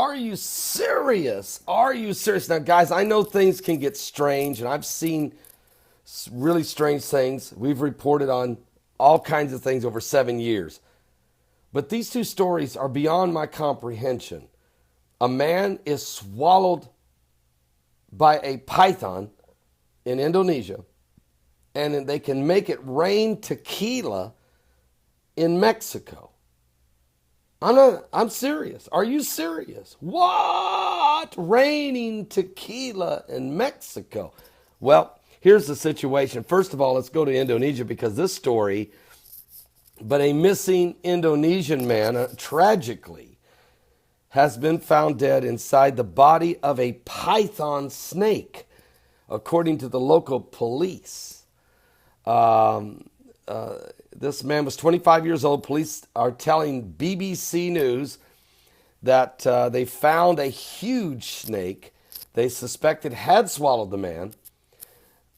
Are you serious? Are you serious? Now, guys, I know things can get strange, and I've seen really strange things. We've reported on all kinds of things over 7 years. But these two stories are beyond my comprehension. A man is swallowed by a python in Indonesia, and they can make it rain tequila in Mexico. I'm serious. Are you serious? What? Raining tequila in Mexico? Well, here's the situation. First of all, let's go to Indonesia because this story, but a missing Indonesian man, tragically, has been found dead inside the body of a python snake, according to the local police. This man was 25 years old. Police are telling BBC News that they found a huge snake they suspected had swallowed the man.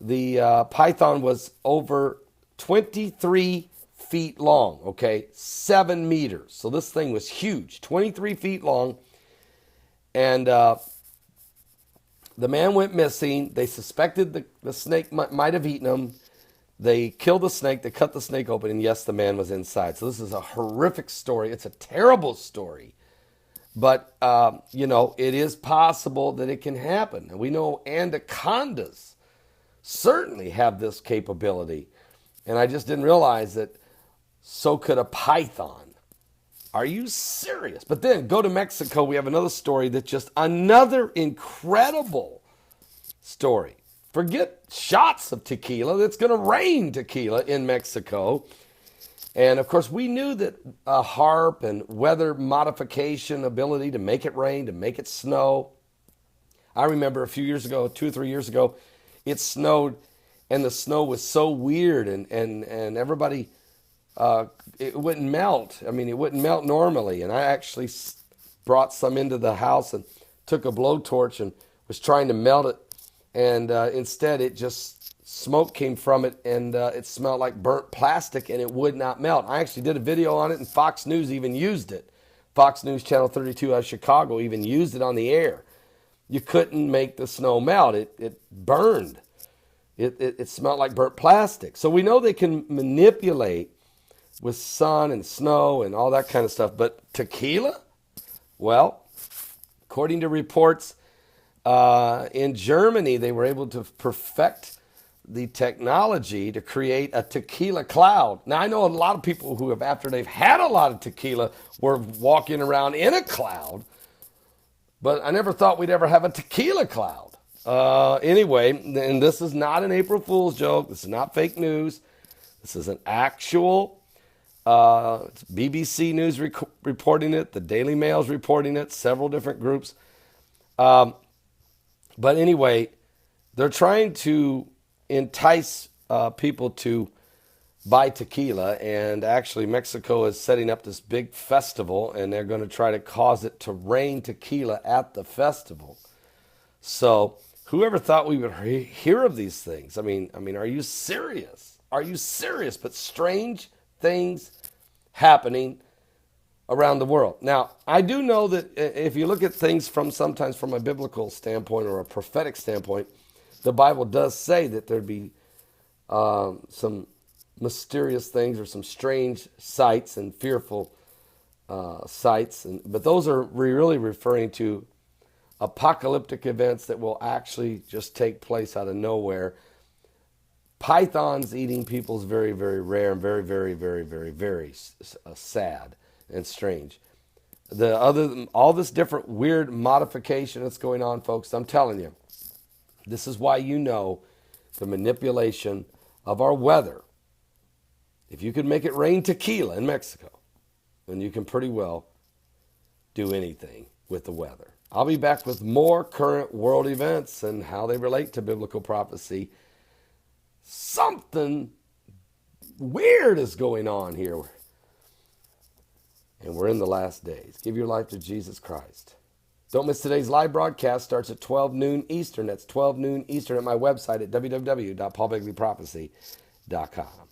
The python was over 23 feet long, okay, 7 meters. So this thing was huge, 23 feet long. And the man went missing. They suspected the snake might have eaten him. They killed the snake. They cut the snake open. And yes, the man was inside. So this is a horrific story. It's a terrible story. But, it is possible that it can happen. And we know anacondas certainly have this capability. And I just didn't realize that so could a python. Are you serious? But then go to Mexico. We have another story that's just another incredible story. Forget shots of tequila. It's going to rain tequila in Mexico. And, of course, we knew that HAARP and weather modification ability to make it rain, to make it snow. I remember a few years ago, 2 or 3 years ago, it snowed, and the snow was so weird, and everybody, it wouldn't melt. I mean, it wouldn't melt normally. And I actually brought some into the house and took a blowtorch and was trying to melt it. And instead, it just, smoke came from it, and it smelled like burnt plastic, and it would not melt. I actually did a video on it, and Fox News even used it. Fox News Channel 32 out of Chicago even used it on the air. You couldn't make the snow melt. It burned. It smelled like burnt plastic. So we know they can manipulate with sun and snow and all that kind of stuff. But tequila? Well, according to reports, in Germany, they were able to perfect the technology to create a tequila cloud. Now, I know a lot of people who have, after they've had a lot of tequila, were walking around in a cloud, but I never thought we'd ever have a tequila cloud. Anyway, and this is not an April Fool's joke. This is not fake news. This is an actual, it's BBC News reporting it. The Daily Mail's reporting it. Several different groups. But anyway, they're trying to entice people to buy tequila, and actually Mexico is setting up this big festival, and they're going to try to cause it to rain tequila at the festival. So whoever thought we would hear of these things? I mean, are you serious? Are you serious? But strange things happening around the world. Now, I do know that if you look at things sometimes from a biblical standpoint or a prophetic standpoint, the Bible does say that there'd be some mysterious things or some strange sights and fearful sights. But those are really referring to apocalyptic events that will actually just take place out of nowhere. Pythons eating people is very, very rare and very, very, very, very, very sad and strange. All this different weird modification that's going on, folks, I'm telling you, this is why you know the manipulation of our weather. If you could make it rain tequila in Mexico, then you can pretty well do anything with the weather. I'll be back with more current world events and how they relate to biblical prophecy. Something weird is going on here. And we're in the last days. Give your life to Jesus Christ. Don't miss today's live broadcast. Starts at 12 noon Eastern. That's 12 noon Eastern at my website at www.paulbegleyprophecy.com.